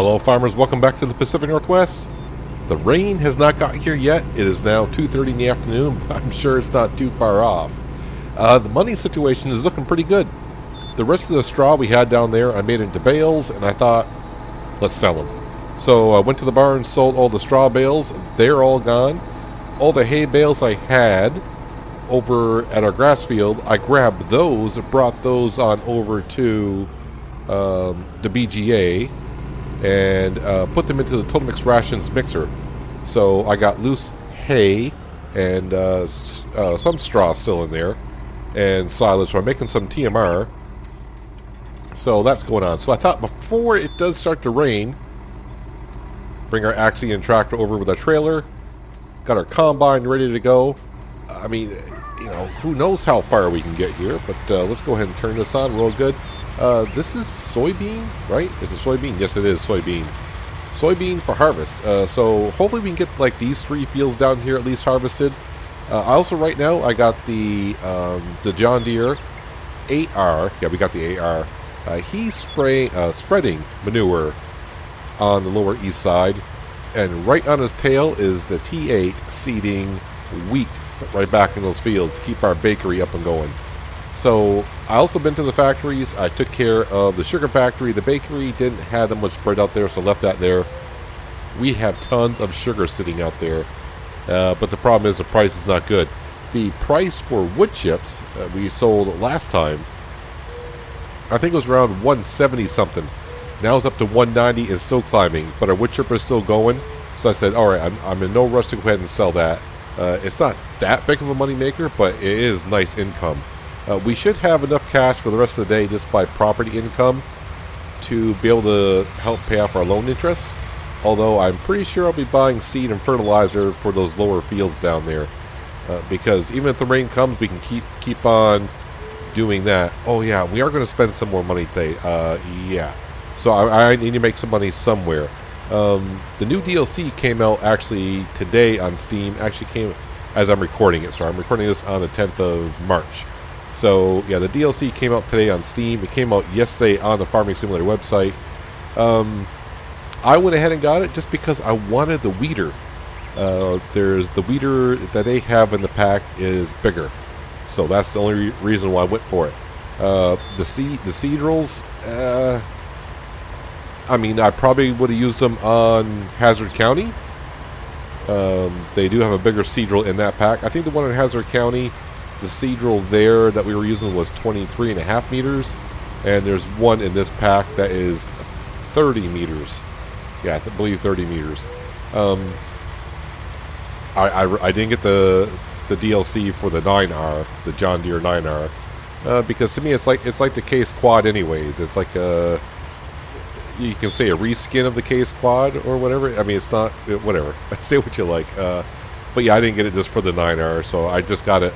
Hello farmers, welcome back to the Pacific Northwest. The rain has not got here yet. It is now 2:30 in the afternoon, but I'm sure it's not too far off. The money situation is looking pretty good. The rest of the straw we had down there, I made it into bales, and I thought, let's sell them. So I went to the barn, sold all the straw bales. They're all gone. All the hay bales I had over at our grass field, I grabbed those, brought those on over to the BGA, and put them into the Total Mix Rations mixer. So I got loose hay and some straw still in there, and silage. So I'm making some TMR. So that's going on. So I thought before it does start to rain, bring our Axion tractor over with our trailer, got our combine ready to go. I mean, you know, who knows how far we can get here, but let's go ahead and turn this on real good. This is soybean, right? Is it soybean? Yes, it is soybean. Soybean for harvest. So hopefully we can get like these 3 fields down here at least harvested. I also right now I got the John Deere 8R. Yeah, we got the 8R. He's spreading manure on the lower east side, and right on his tail is the T8 seeding wheat right back in those fields to keep our bakery up and going. So I also been to the factories. I took care of the sugar factory. The bakery didn't have that much bread out there, so left that there. We have tons of sugar sitting out there, but the problem is the price is not good. The price for wood chips we sold last time, I think it was around 170 something. Now it's up to 190 and still climbing, but our wood chipper is still going. So I said, all right, I'm in no rush to go ahead and sell that. It's not that big of a money maker, but it is nice income. We should have enough cash for the rest of the day just by property income to be able to help pay off our loan interest. Although I'm pretty sure I'll be buying seed and fertilizer for those lower fields down there, because even if the rain comes, we can keep on doing that. Oh yeah, we are going to spend some more money today. Yeah, so I need to make some money somewhere. The new DLC came out actually today on Steam. Actually came as I'm recording it. So I'm recording this on the 10th of March. So yeah, the DLC came out today on Steam. It came out yesterday on the Farming Simulator website. I went ahead and got it just because I wanted the weeder. There's the weeder that they have in the pack is bigger, so that's the only reason why I went for it. The seed drills, I mean, I probably would have used them on Hazard County. They do have a bigger seed drill in that pack. I think the one in Hazard County, the seed drill there that we were using was 23.5 meters, and there's one in this pack that is 30 meters. Yeah, I believe 30 meters. I didn't get the DLC for the 9R, the John Deere 9R, because to me it's like the Case Quad anyways. It's like you can say a reskin of the Case Quad or whatever. I mean, it's not, whatever. Say what you like. But yeah, I didn't get it just for the 9R, so I just got it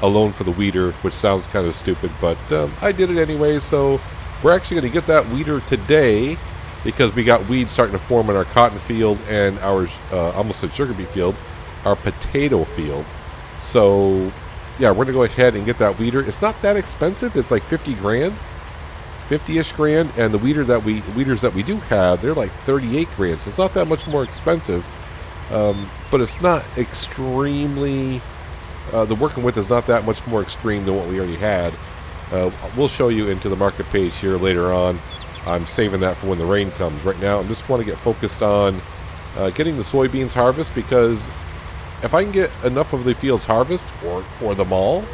alone for the weeder, which sounds kind of stupid, but I did it anyway. So we're actually going to get that weeder today, because we got weeds starting to form in our cotton field and our almost a sugar beet field, our potato field. So yeah, we're gonna go ahead and get that weeder. It's not that expensive. It's like 50 grand, 50-ish grand, and the weeders that we do have, they're like 38 grand. So it's not that much more expensive, but it's not extremely. The working with is not that much more extreme than what we already had. We'll show you into the market page here later on. I'm saving that for when the rain comes. Right now, I just want to get focused on getting the soybeans harvest, because if I can get enough of the fields harvest or them all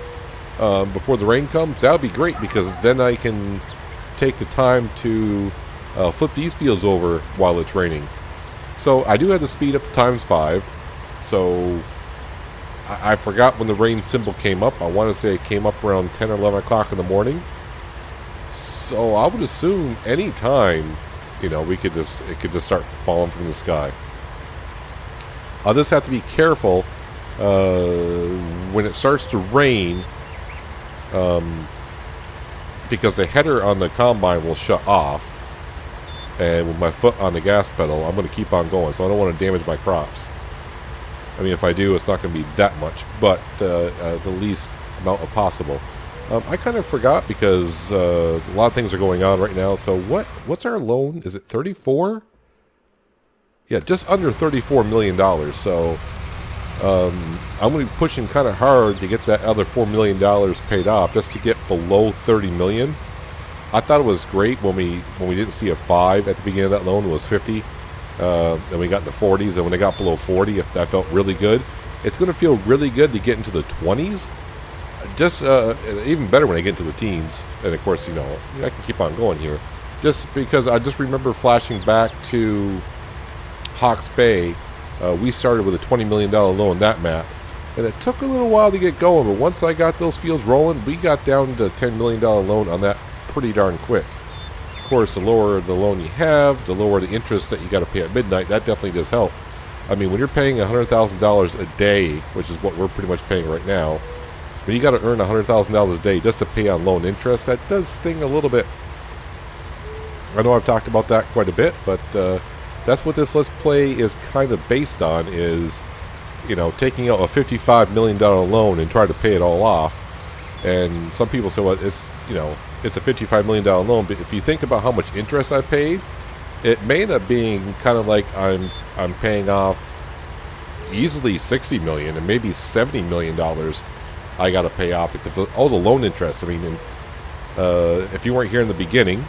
before the rain comes, that would be great, because then I can take the time to flip these fields over while it's raining. So I do have to speed up to ×5. So I forgot when the rain symbol came up. I want to say it came up around 10 or 11 o'clock in the morning. So I would assume any time, you know, it could just start falling from the sky. I'll just have to be careful when it starts to rain, because the header on the combine will shut off, and with my foot on the gas pedal, I'm going to keep on going. So I don't want to damage my crops. I mean, if I do, it's not going to be that much, but the least amount of possible. I kind of forgot because a lot of things are going on right now. So what's our loan? Is it 34? Yeah, just under $34 million. So I'm going to be pushing kind of hard to get that other $4 million paid off, just to get below $30 million. I thought it was great when we didn't see a 5 at the beginning of that loan. It was 50. Then we got in the 40s, and when they got below 40, if that felt really good. It's going to feel really good to get into the 20s. Just even better when I get into the teens. And of course, you know, I can keep on going here. Just because I just remember flashing back to Hawke's Bay. We started with a $20 million loan that map. And it took a little while to get going, but once I got those fields rolling, we got down to a $10 million loan on that pretty darn quick. Of course, the lower the loan you have, the lower the interest that you got to pay at midnight. That definitely does help. I mean, when you're paying $100,000 a day, which is what we're pretty much paying right now, when you got to earn $100,000 a day just to pay on loan interest, that does sting a little bit. I know I've talked about that quite a bit, but that's what this Let's Play is kind of based on, is, you know, taking out a $55 million loan and trying to pay it all off. And some people say, well, it's, you know, it's a $55 million loan, but if you think about how much interest I paid, it may end up being kind of like I'm paying off easily $60 million and maybe $70 million I got to pay off because of all the loan interest. I mean, if you weren't here in the beginning,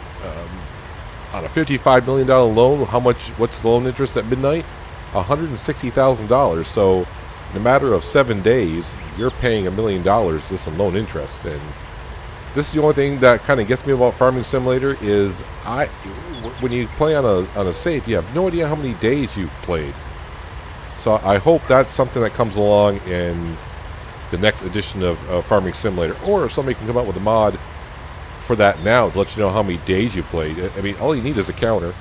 on a $55 million loan, what's the loan interest at midnight? $160,000. So in a matter of 7 days, you're paying $1 million just in loan interest. And this is the only thing that kind of gets me about Farming Simulator is when you play on a save, you have no idea how many days you've played. So I hope that's something that comes along in the next edition of Farming Simulator, or if somebody can come out with a mod for that now to let you know how many days you played. I mean, all you need is a counter.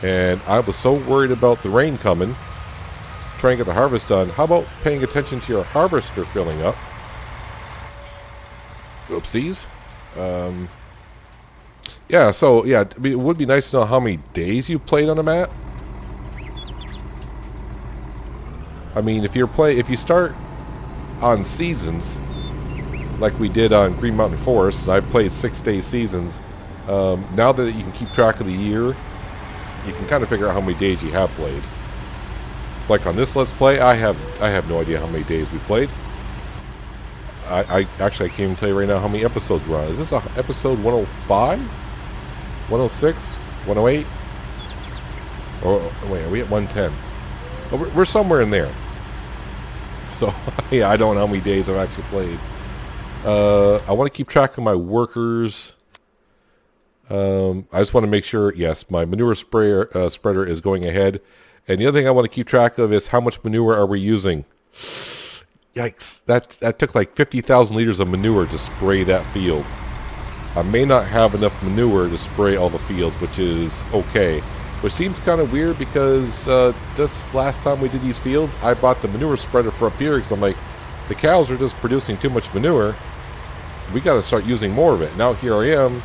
And I was so worried about the rain coming, trying to get the harvest done. How about paying attention to your harvester filling up? Oopsies. Yeah, so yeah, I mean, it would be nice to know how many days you played on a map. I mean, if you start on seasons, like we did on Green Mountain Forest, and I played 6-day seasons. Now that you can keep track of the year, you can kind of figure out how many days you have played. Like on this Let's Play, I have no idea how many days we played. I actually can't even tell you right now how many episodes we're on. Is this episode 105? 106? 108? Or wait, are we at 110? Oh, we're somewhere in there. So yeah, I don't know how many days I've actually played. I want to keep track of my workers. I just want to make sure, yes, my manure spreader is going ahead. And the other thing I want to keep track of is how much manure are we using. Yikes, that took like 50,000 liters of manure to spray that field. I may not have enough manure to spray all the fields, which is okay. Which seems kind of weird because just last time we did these fields, I bought the manure spreader for up here because I'm like, the cows are just producing too much manure. We got to start using more of it. Now here I am.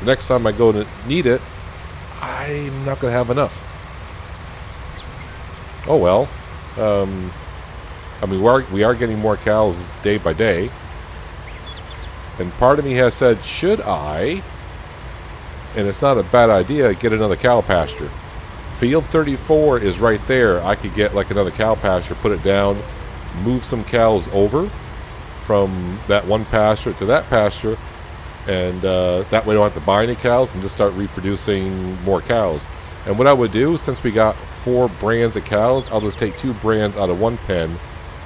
The next time I go to need it, I'm not going to have enough. Oh well. I mean, we are getting more cows day by day. And part of me has said, should I, and it's not a bad idea, get another cow pasture. Field 34 is right there. I could get like another cow pasture, put it down, move some cows over from that one pasture to that pasture, and that way I don't have to buy any cows and just start reproducing more cows. And what I would do, since we got 4 brands of cows, I'll just take 2 brands out of one pen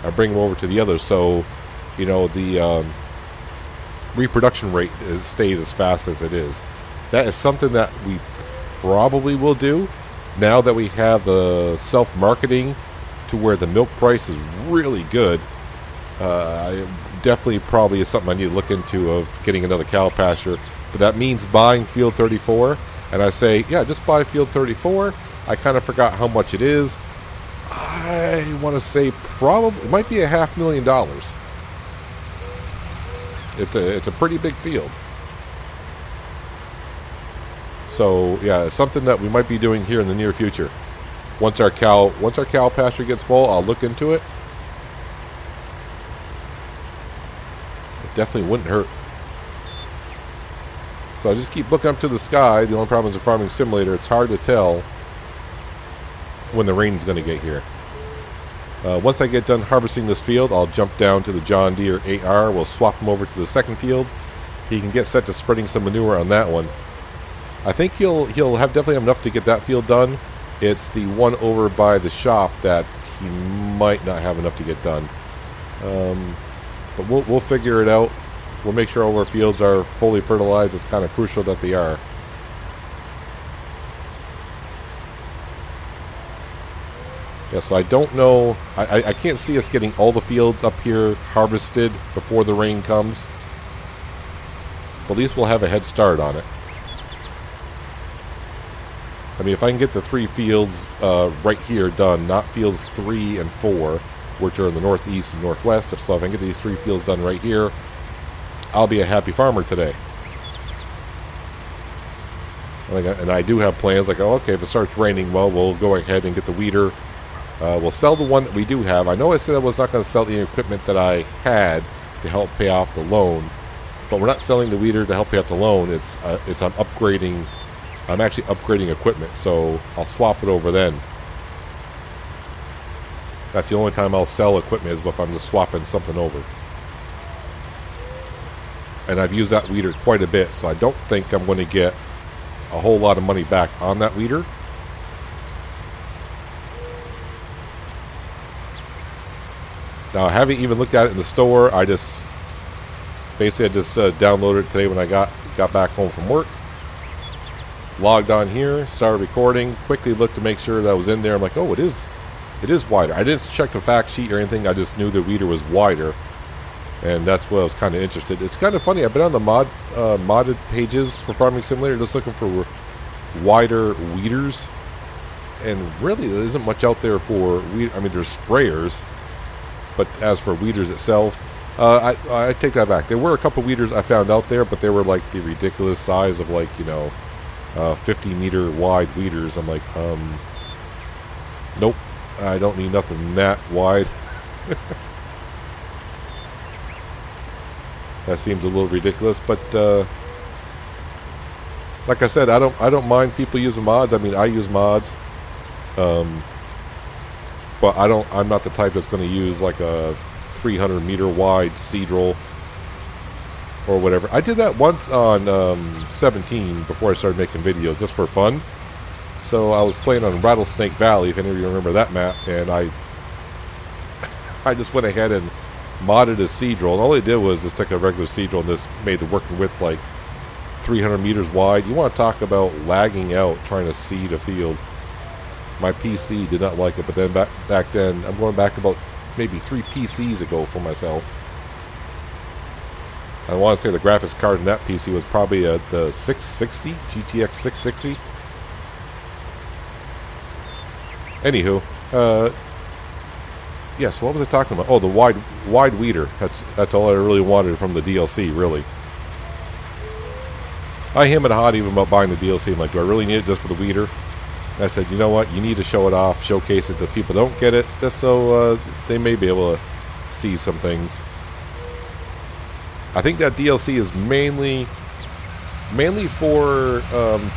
and bring them over to the other, so you know the reproduction rate stays as fast as it is. That is something that we probably will do now that we have the self-marketing to where the milk price is really good. Definitely probably is something I need to look into, of getting another cow pasture. But that means buying Field 34. And I say, yeah, just buy Field 34. I kind of forgot how much it is. I want to say probably, it might be $500,000. It's a pretty big field. So yeah, it's something that we might be doing here in the near future. Once our cow pasture gets full, I'll look into it. It definitely wouldn't hurt. So I just keep looking up to the sky. The only problem is in Farming Simulator, it's hard to tell when the rain's going to get here. Once I get done harvesting this field, I'll jump down to the John Deere 8R. We'll swap him over to the second field. He can get set to spreading some manure on that one. I think he'll have definitely have enough to get that field done. It's the one over by the shop that he might not have enough to get done. But we'll figure it out. We'll make sure all our fields are fully fertilized. It's kind of crucial that they are. Yeah, so I don't know. I can't see us getting all the fields up here harvested before the rain comes. But at least we'll have a head start on it. I mean, if I can get the 3 fields right here done, not fields 3 and 4, which are in the northeast and northwest, so if I can get these 3 fields done right here, I'll be a happy farmer today. And I do have plans like, oh, okay, if it starts raining, well, we'll go ahead and get the weeder. We'll sell the one that we do have. I know I said I was not going to sell the equipment that I had to help pay off the loan, but we're not selling the weeder to help pay off the loan. It's I'm upgrading. I'm actually upgrading equipment, so I'll swap it over then. That's the only time I'll sell equipment is if I'm just swapping something over. And I've used that weeder quite a bit, so I don't think I'm going to get a whole lot of money back on that weeder. Now, I haven't even looked at it in the store. I just downloaded it today when I got back home from work. Logged on here, started recording, quickly looked to make sure that I was in there. I'm like, oh, it is wider. I didn't check the fact sheet or anything. I just knew the weeder was wider, and that's what I was kind of interested. It's kind of funny. I've been on the modded pages for Farming Simulator just looking for wider weeders, and really there isn't much out there for weed. I mean, there's sprayers, but as for weeders itself, I take that back. There were a couple weeders I found out there, but they were like the ridiculous size of 50-meter wide weeders. I'm like, nope, I don't need nothing that wide. That seems a little ridiculous, but like I said, I don't mind people using mods. I mean, I use mods, but I'm not the type that's going to use like a 300-meter wide Seadrill or whatever. I did that once on 17 before I started making videos, just for fun. So I was playing on Rattlesnake Valley, if any of you remember that map, and I just went ahead and modded a Seadrill. And all I did was just take a regular Seadrill and just made the working width like 300 meters wide. You want to talk about lagging out trying to seed a field. My PC did not like it, but then back then, I'm going back about maybe 3 PCs ago for myself. I want to say the graphics card in that PC was probably the 660, GTX 660. Anywho, yes, what was I talking about? Oh, the wide weeder. That's all I really wanted from the DLC, really. I him and hawed even about buying the DLC. I'm like, do I really need it just for the weeder? And I said, you know what? You need to show it off, showcase it to people don't get it, just so they may be able to see some things. I think that DLC is mainly for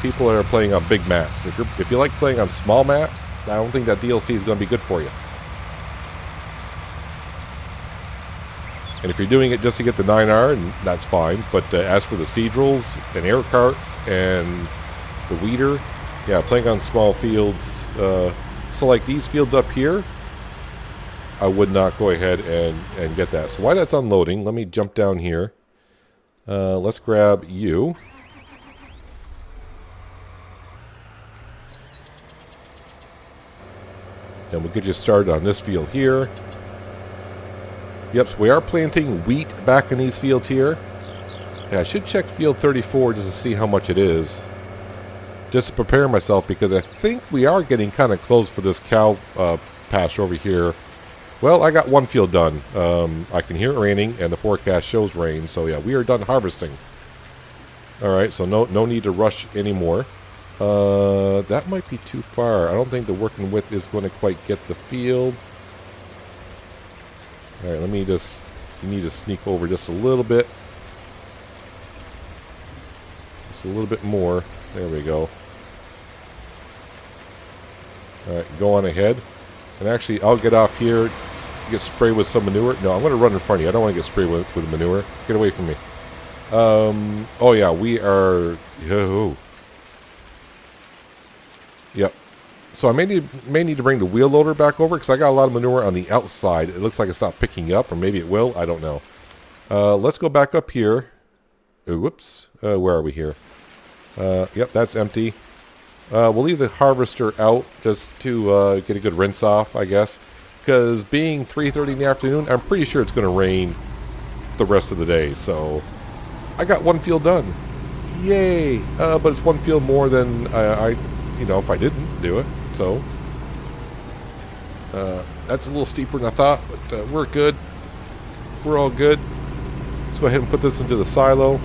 people that are playing on big maps. If you like playing on small maps, I don't think that DLC is going to be good for you. And if you're doing it just to get the 9R, that's fine. But as for the Seadrills and air carts and the weeder, yeah, playing on small fields. So like these fields up here, I would not go ahead and get that. So while that's unloading, let me jump down here. Let's grab you. And we'll get you started on this field here. Yep, so we are planting wheat back in these fields here. Yeah, I should check field 34 just to see how much it is. Just to prepare myself, because I think we are getting kind of close for this cow pasture over here. Well, I got one field done. I can hear it raining, and the forecast shows rain. So yeah, we are done harvesting. Alright, so no need to rush anymore. That might be too far. I don't think the working width is going to quite get the field. Alright, you need to sneak over just a little bit. Just a little bit more. There we go. All right, go on ahead. And actually, I'll get off here, get sprayed with some manure. No, I'm going to run in front of you. I don't want to get sprayed with manure. Get away from me. Oh, yeah, we are... Oh. Yep. So I may need to bring the wheel loader back over because I got a lot of manure on the outside. It looks like it's not picking up, or maybe it will. I don't know. Let's go back up here. Whoops. Where are we here? Yep, that's empty. We'll leave the harvester out just to get a good rinse off, I guess. Because being 3:30 in the afternoon, I'm pretty sure it's going to rain the rest of the day. So I got one field done. Yay! But it's one field more than if I didn't do it. So that's a little steeper than I thought, but we're good. We're all good. Let's go ahead and put this into the silo.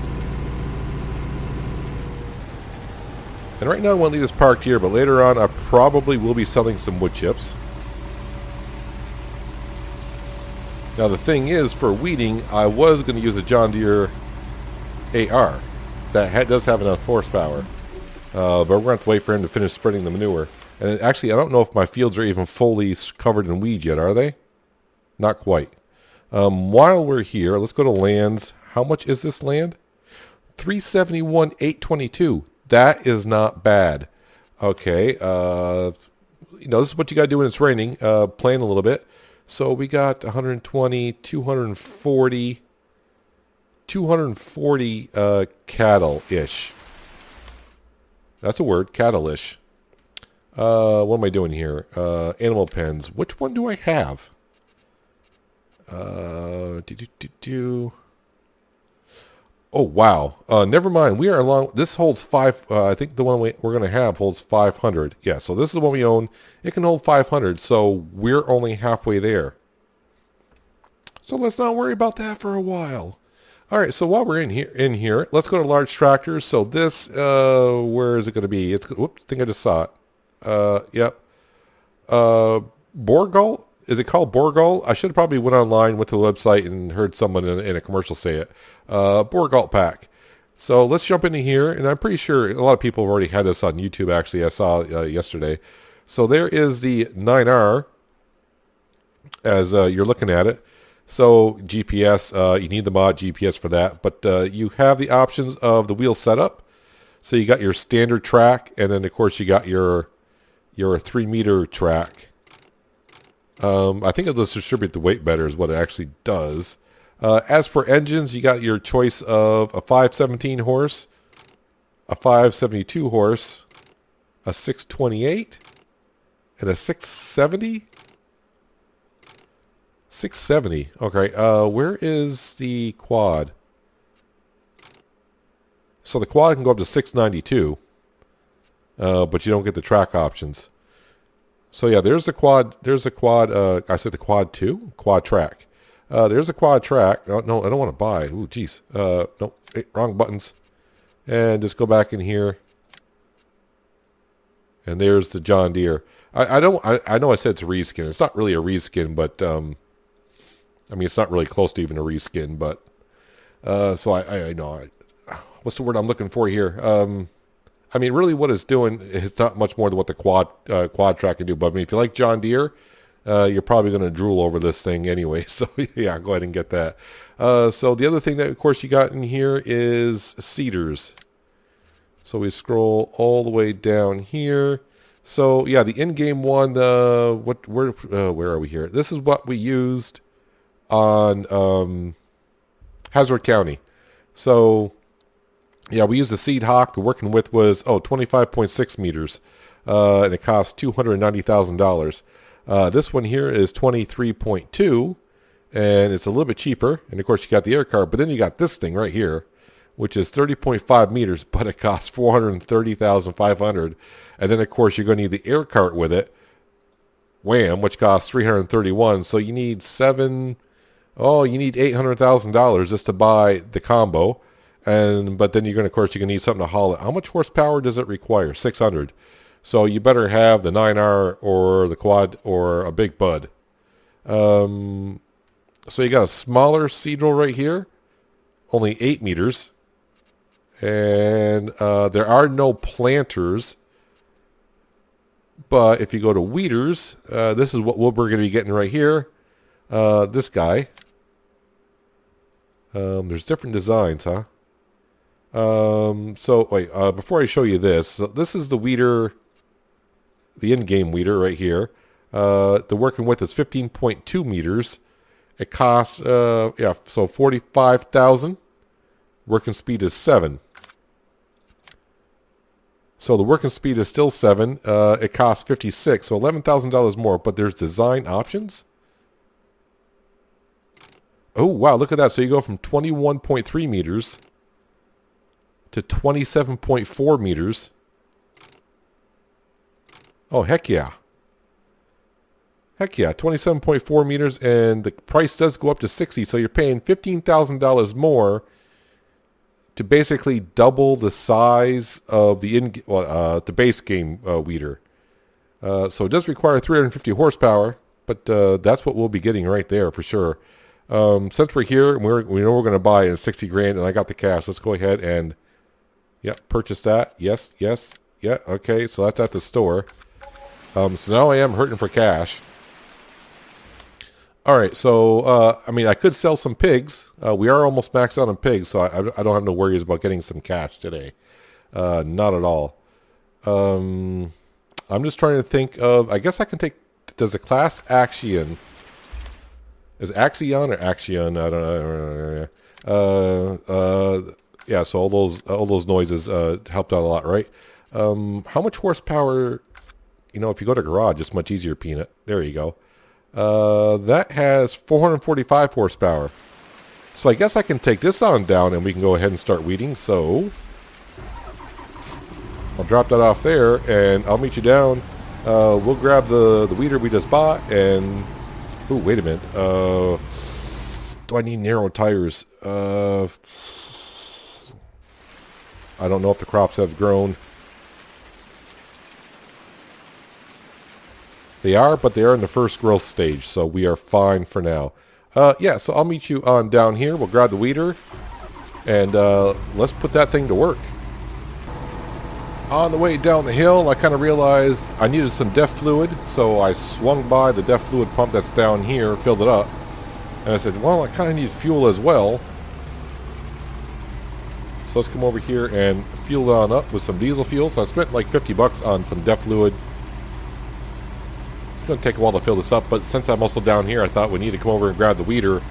And right now I want to leave this parked here, but later on I probably will be selling some wood chips. Now the thing is, for weeding, I was going to use a John Deere AR. That does have enough horsepower. But we're going to have to wait for him to finish spreading the manure. And actually, I don't know if my fields are even fully covered in weeds yet, are they? Not quite. While we're here, let's go to lands. How much is this land? $371,822. That is not bad. Okay. This is what you got to do when it's raining. Plan a little bit. So we got 120, 240 cattle-ish. That's a word, cattle-ish. What am I doing here? Animal pens. Which one do I have? Oh, wow. Never mind. We are along. This holds 5. I think the one we're going to have holds 500. Yeah, so this is the one we own. It can hold 500, so we're only halfway there. So let's not worry about that for a while. All right, so while we're in here, let's go to large tractors. So this, where is it going to be? Whoops, I think I just saw it. Yep. Bourgault? Is it called Bourgault? I should have probably went online, went to the website, and heard someone in a commercial say it. Bourgault pack. So let's jump into here, and I'm pretty sure a lot of people have already had this on YouTube, actually. I saw yesterday. So there is the 9R as you're looking at it. So GPS, you need the mod GPS for that, but you have the options of the wheel setup. So you got your standard track, and then of course you got your 3-meter track. I think it'll distribute the weight better is what it actually does. As for engines, you got your choice of a 517 horse, a 572 horse, a 628, and a 670. 670. Okay. Where is the quad? So the quad can go up to 692, but you don't get the track options. So yeah, there's the quad. There's the quad. I said the quad 2, quad track. There's a quad track. Oh, no, I don't want to buy. Ooh, geez. Nope, wrong buttons. And just go back in here. And there's the John Deere. I know I said it's a reskin. It's not really a reskin, but I mean, it's not really close to even a reskin, but so I know. What's the word I'm looking for here? I mean, really what it's doing is not much more than what the quad track can do. But I mean, if you like John Deere, you're probably going to drool over this thing anyway. So yeah, go ahead and get that. So the other thing that, of course, you got in here is seeders. So we scroll all the way down here. So yeah, the in-game one, where are we here? This is what we used on Hazard County. So yeah, we used the Seed Hawk. The working width was 25.6 meters, and it cost $290,000. This one here is 23.2, and it's a little bit cheaper. And of course, you got the air cart, but then you got this thing right here, which is 30.5 meters, but it costs $430,500. And then of course, you're going to need the air cart with it, wham, which costs $331. So you need $800,000 just to buy the combo. But then you're going to, of course, you're going to need something to haul it. How much horsepower does it require? 600. So you better have the 9R or the quad or a big bud. So you got a smaller seed drill right here, only 8 meters. And there are no planters. But if you go to weeders, this is what we're going to be getting right here. This guy. There's different designs, huh? So wait, before I show you this, so this is the weeder, the in-game weeder right here. The working width is 15.2 meters. It costs, so 45,000. Working speed is 7. So the working speed is still 7. It costs 56, so $11,000 more. But there's design options. Oh wow, look at that! So you go from 21.3 meters to 27.4 meters. Oh heck yeah! Heck yeah, 27.4 meters, and the price does go up to 60. So you're paying $15,000 more to basically double the size of the base game weeder. So it does require 350 horsepower, but that's what we'll be getting right there for sure. Since we're here, and we know we're going to buy it at 60 grand, and I got the cash, let's go ahead and purchase that. Yes, yeah, okay, so that's at the store. So now I am hurting for cash. All right, so I mean, I could sell some pigs. We are almost maxed out on pigs, so I don't have no worries about getting some cash today. Not at all. I'm just trying to think of. I guess I can take. Does a class Axion? Is Axion or Axion? I don't know. Yeah. So all those noises helped out a lot, right? How much horsepower? You know, if you go to garage, it's much easier. Peanut. There you go. That has 445 horsepower. So I guess I can take this on down and we can go ahead and start weeding. So I'll drop that off there and I'll meet you down. We'll grab the weeder we just bought and... Ooh, wait a minute. Do I need narrow tires? I don't know if the crops have grown. They are, but they are in the first growth stage, so we are fine for now. So I'll meet you on down here. We'll grab the weeder, and let's put that thing to work. On the way down the hill, I kind of realized I needed some DEF fluid, so I swung by the DEF fluid pump that's down here, filled it up, and I said, well, I kind of need fuel as well. So let's come over here and fuel it on up with some diesel fuel. So I spent like 50 bucks on some DEF fluid. It's going to take a while to fill this up, but since I'm also down here, I thought we need to come over and grab the weeder,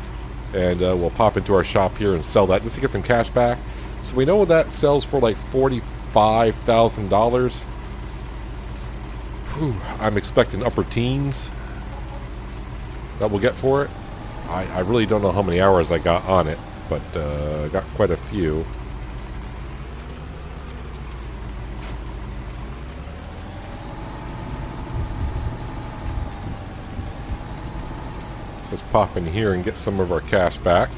and we'll pop into our shop here and sell that just to get some cash back. So we know that sells for like $45,000. I'm expecting upper teens that we'll get for it. I really don't know how many hours I got on it, but I got quite a few. So let's pop in here and get some of our cash back.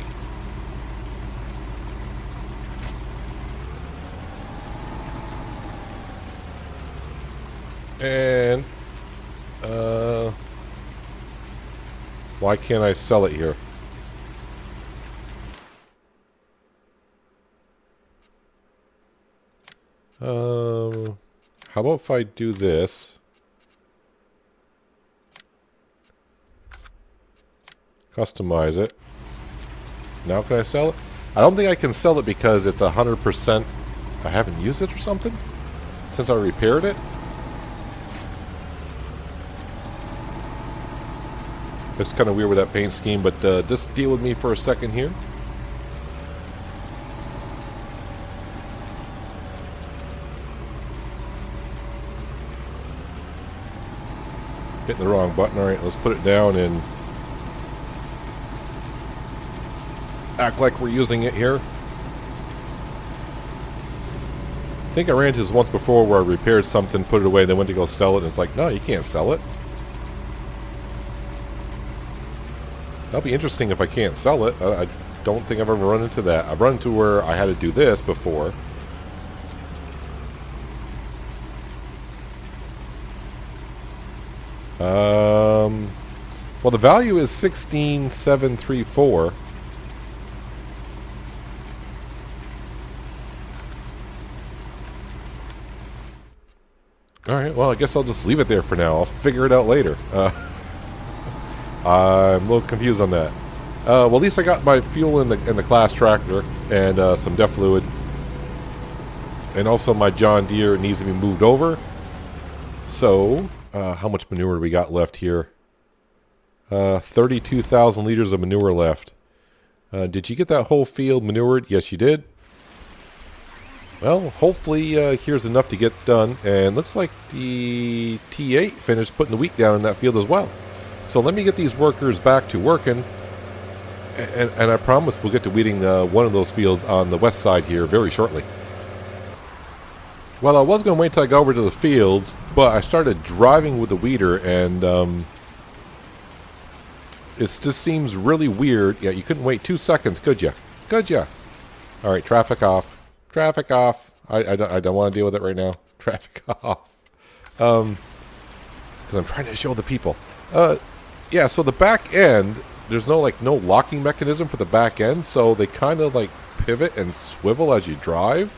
And why can't I sell it here? How about if I do this? Customize it. Now can I sell it? I don't think I can sell it because it's 100%. I haven't used it or something since I repaired it. It's kind of weird with that paint scheme, but just deal with me for a second here. Hitting the wrong button. Alright, let's put it down and act like we're using it here. I think I ran into this once before where I repaired something, put it away, then went to go sell it, and it's like, no, you can't sell it. That'll be interesting if I can't sell it. I don't think I've ever run into that. I've run into where I had to do this before. Well, the value is 16,734. Alright, well, I guess I'll just leave it there for now. I'll figure it out later. I'm a little confused on that. Well, at least I got my fuel in the class tractor and some DEF fluid. And also my John Deere needs to be moved over. So, how much manure do we got left here? 32,000 liters of manure left. Did you get that whole field manured? Yes, you did. Well, hopefully here's enough to get done. And looks like the T8 finished putting the wheat down in that field as well. So let me get these workers back to working. And I promise we'll get to weeding one of those fields on the west side here very shortly. Well, I was going to wait till I got over to the fields, but I started driving with the weeder, and it just seems really weird. Yeah, you couldn't wait 2 seconds, could you? Could you? All right, traffic off. Traffic off. I don't want to deal with it right now. Traffic off. Because I'm trying to show the people. Yeah, so the back end, there's no locking mechanism for the back end, so they kind of like pivot and swivel as you drive,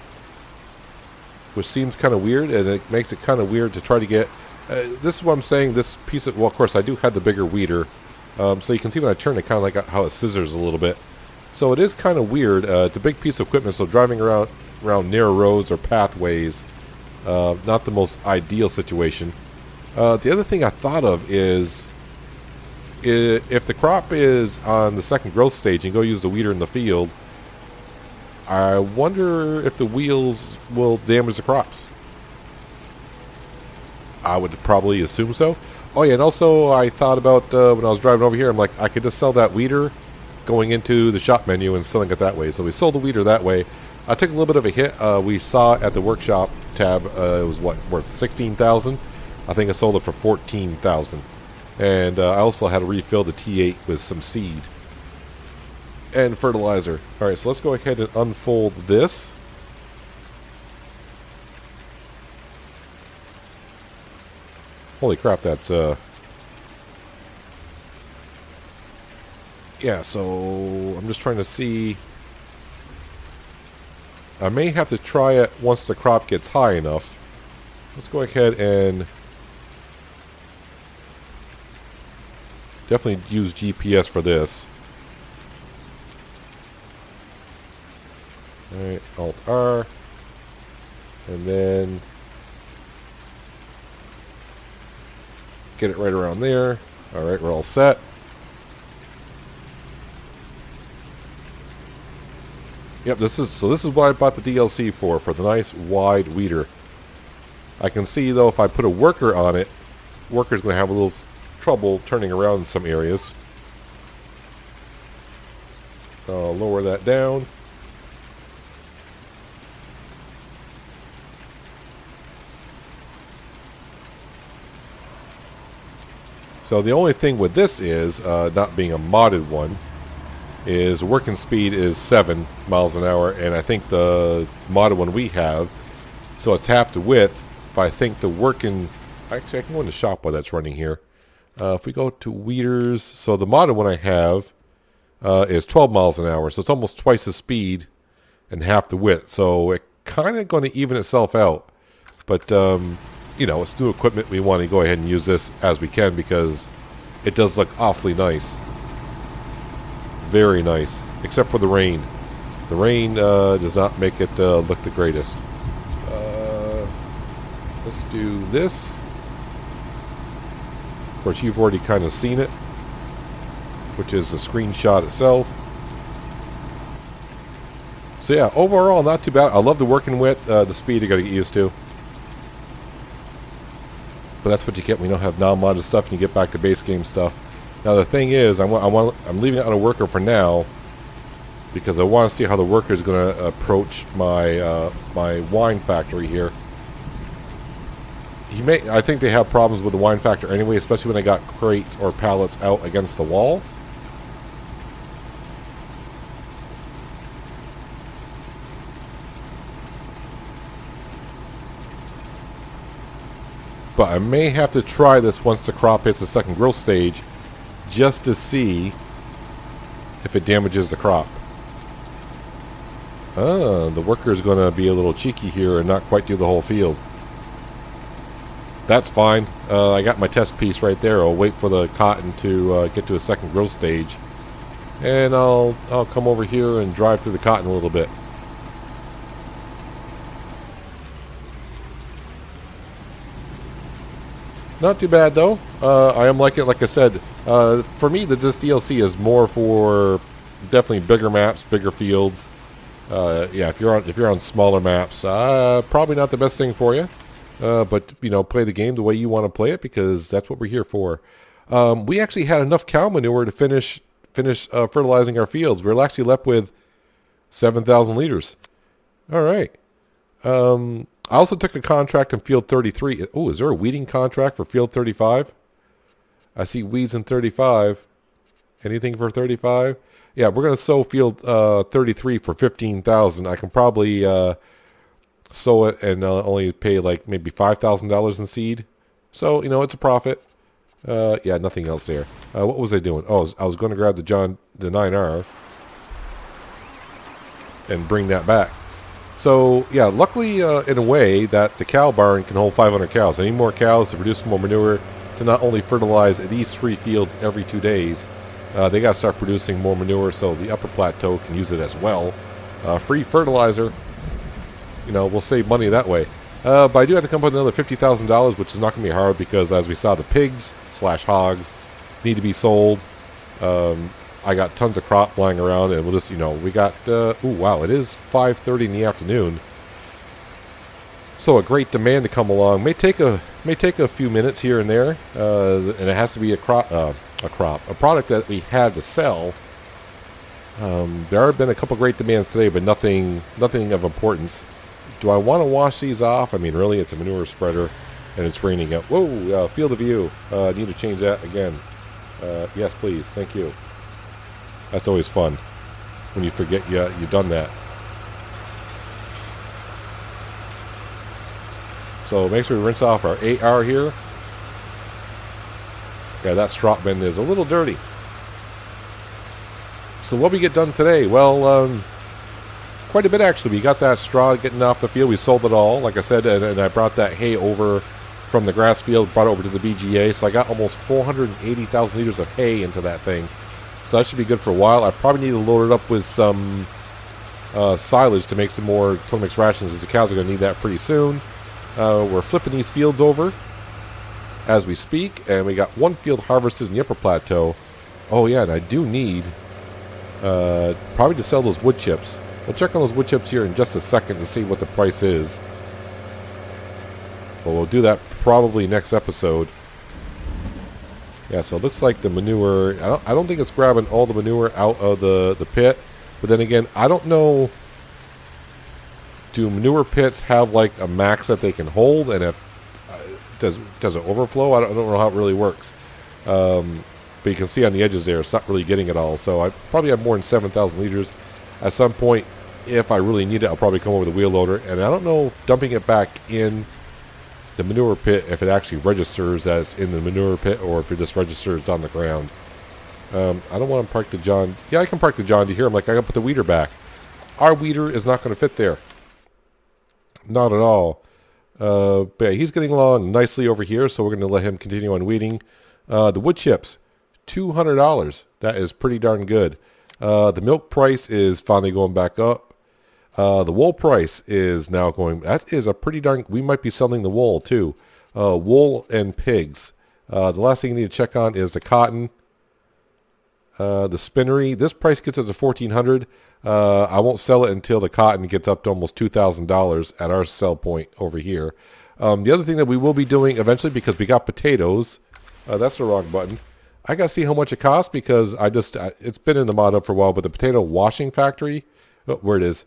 which seems kind of weird, and it makes it kind of weird to try to get... this is what I'm saying, this piece of... Well, of course, I do have the bigger weeder, so you can see when I turn it, kind of like how it scissors a little bit. So it is kind of weird. It's a big piece of equipment, so driving around narrow roads or pathways, not the most ideal situation. The other thing I thought of is... if the crop is on the second growth stage and go use the weeder in the field, I wonder if the wheels will damage the crops. I would probably assume so. Oh yeah, and also I thought about when I was driving over here, I'm like, I could just sell that weeder going into the shop menu and selling it that way. So we sold the weeder that way. I took a little bit of a hit. We saw at the workshop tab, it was what, worth 16,000. I think I sold it for 14,000. And I also had to refill the T8 with some seed and fertilizer. Alright, so let's go ahead and unfold this. Holy crap, that's... Yeah, so I'm just trying to see... I may have to try it once the crop gets high enough. Let's go ahead and... definitely use GPS for this. Alright, Alt-R. And then... get it right around there. Alright, we're all set. Yep, this is what I bought the DLC for the nice wide weeder. I can see though if I put a worker on it, worker's going to have a little trouble turning around in some areas. I'll lower that down. So the only thing with this is, not being a modded one, is working speed is 7 miles an hour, and I think the modded one we have, so it's half the width, but I think the working... Actually, I can go in the shop while that's running here. If we go to weeders, so the modded one I have is 12 miles an hour, so it's almost twice the speed and half the width, so it's kind of going to even itself out. But, you know, it's new equipment. We want to go ahead and use this as we can because it does look awfully nice. Very nice, except for the rain. The rain does not make it look the greatest. Let's do this. Of course, you've already kind of seen it, which is the screenshot itself. So yeah, overall, not too bad. I love the working width, the speed you got to get used to. But that's what you get when you don't have non-modded stuff and you get back to base game stuff. Now the thing is, I'm leaving it on a worker for now because I want to see how the worker is going to approach my my wine factory here. I think they have problems with the wine factory anyway, especially when they got crates or pallets out against the wall. But I may have to try this once the crop hits the second growth stage just to see if it damages the crop. The worker is going to be a little cheeky here and not quite do the whole field. that's fine. I got my test piece right there. I'll wait for the cotton to get to a second growth stage, and I'll come over here and drive through the cotton a little bit. Not too bad though. I am liking it. Like I said, for me, this DLC is more for definitely bigger maps, bigger fields. Yeah, if you're on smaller maps, probably not the best thing for you. But you know, play the game the way you want to play it, because that's what we're here for. We actually had enough cow manure to finish fertilizing our fields. We're actually left with 7,000 liters. All right. I also took a contract in field 33. Oh, is there a weeding contract for field 35? I see weeds in 35. Anything for 35? Yeah, we're going to sow field 33 for 15,000. I can probably sow it and only pay like maybe $5,000 in seed. So, you know, it's a profit. Yeah, nothing else there. What was I doing? Oh, I was going to grab the 9R and bring that back. So, yeah, luckily, in a way, that the cow barn can hold 500 cows. I need more cows to produce more manure to not only fertilize these 3 fields every 2 days. They got to start producing more manure so the upper plateau can use it as well. Free fertilizer. You know, we'll save money that way. But I do have to come up with another $50,000, which is not going to be hard because, as we saw, the pigs/hogs need to be sold. I got tons of crop lying around, and we'll just, you know, we got, ooh, wow, it is 5:30 in the afternoon. So a great demand to come along. May take a few minutes here and there, and it has to be a product that we have to sell. There have been a couple great demands today, but nothing of importance. Do I want to wash these off? I mean, really, it's a manure spreader, and it's raining out. Whoa, field of view. Need to change that again. Yes, please. Thank you. That's always fun when you forget you've done that. So make sure we rinse off our 8R here. Yeah, that strop bin is a little dirty. So what we get done today? Well, quite a bit actually. We got that straw getting off the field. We sold it all, like I said, and I brought that hay over from the grass field, brought it over to the BGA. So I got almost 480,000 liters of hay into that thing. So that should be good for a while. I probably need to load it up with some silage to make some more Total-Mix rations, as the cows are going to need that pretty soon. We're flipping these fields over as we speak, and we got 1 field harvested in the upper plateau. Oh yeah, and I do need probably to sell those wood chips. We'll check on those wood chips here in just a second to see what the price is. But we'll do that probably next episode. Yeah, so it looks like the manure, I don't think it's grabbing all the manure out of the pit. But then again, I don't know, do manure pits have like a max that they can hold? And if does it overflow? I don't know how it really works. But you can see on the edges there, it's not really getting it all. So I probably have more than 7,000 liters. At some point, if I really need it, I'll probably come over with a wheel loader. And I don't know if dumping it back in the manure pit, if it actually registers as in the manure pit, or if it just registers on the ground. I don't want to park the John. Yeah, I can park the John Deere here. I'm like, I gotta put the weeder back. Our weeder is not going to fit there. Not at all. But yeah, he's getting along nicely over here, so we're going to let him continue on weeding. The wood chips, $200. That is pretty darn good. The milk price is finally going back up. The wool price is now going, that is a pretty darn, we might be selling the wool too. Wool and pigs. The last thing you need to check on is the cotton. The spinnery, this price gets up to $1,400. I won't sell it until the cotton gets up to almost $2,000 at our sell point over here. The other thing that we will be doing eventually, because we got potatoes, that's the wrong button. I got to see how much it costs, because it's been in the mod up for a while, but the potato washing factory, oh, where it is,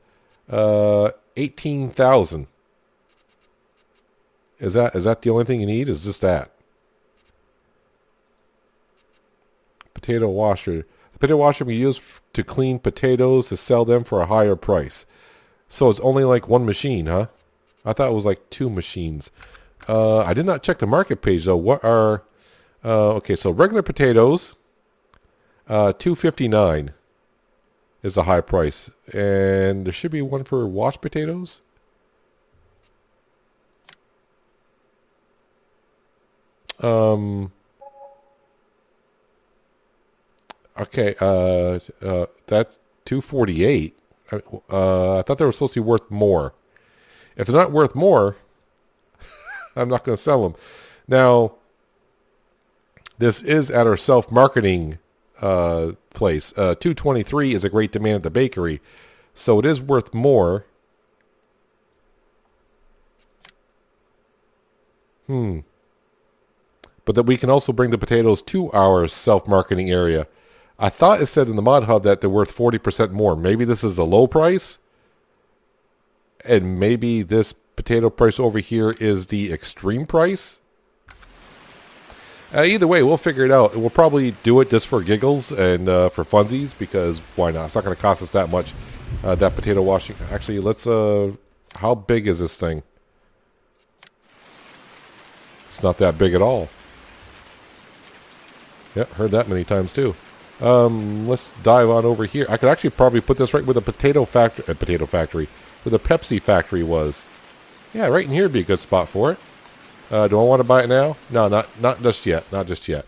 18,000. Is that the only thing you need? Is just that potato washer? The potato washer we use to clean potatoes to sell them for a higher price. So it's only like 1 machine, huh? I thought it was like 2 machines. I did not check the market page though. What are okay? So regular potatoes, $2.59. is the high price. And there should be one for washed potatoes. Okay, that's 248. I thought they were supposed to be worth more. If they're not worth more, I'm not going to sell them. Now, this is at our self-marketing place. 223 is a great demand at the bakery, so it is worth more. But that we can also bring the potatoes to our self-marketing area. I thought it said in the Mod Hub that they're worth 40% more. Maybe this is a low price, and maybe this potato price over here is the extreme price. Either way, we'll figure it out. We'll probably do it just for giggles and for funsies, because why not? It's not going to cost us that much. That potato washing. Actually, let's... how big is this thing? It's not that big at all. Yeah, heard that many times too. Let's dive on over here. I could actually probably put this right where the potato factory, where the Pepsi factory was. Yeah, right in here would be a good spot for it. Do I want to buy it now? No, not just yet. Not just yet.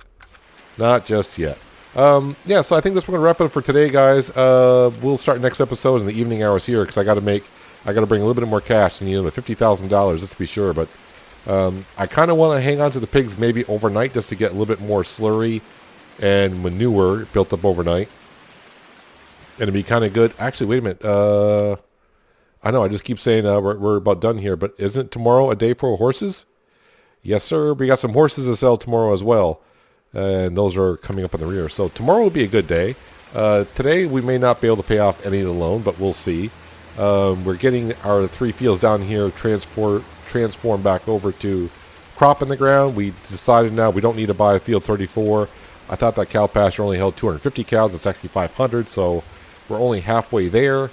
Not just yet. Yeah, so I think that's what we're gonna wrap it up for today, guys. We'll start next episode in the evening hours here, because I got to bring a little bit more cash, and the $50,000, let's be sure. But I kind of want to hang on to the pigs maybe overnight, just to get a little bit more slurry and manure built up overnight, and it'd be kind of good. Actually, wait a minute. I know I just keep saying we're about done here, but isn't tomorrow a day for horses? Yes, sir. We got some horses to sell tomorrow as well, and those are coming up in the rear. So tomorrow will be a good day. Today we may not be able to pay off any of the loan, but we'll see. We're getting our 3 fields down here transformed back over to crop in the ground. We decided now we don't need to buy a field 34. I thought that cow pasture only held 250 cows. It's actually 500, so we're only halfway there.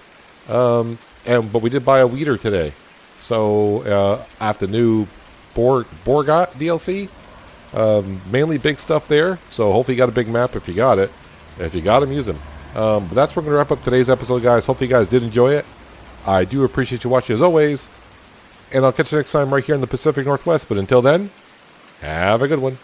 But we did buy a weeder today. So after new Borgot DLC, mainly big stuff there. So hopefully you got a big map if you got it. If you got them, use them. But that's where we're going to wrap up today's episode, guys. Hopefully you guys did enjoy it. I do appreciate you watching as always. And I'll catch you next time right here in the Pacific Northwest. But until then, have a good one.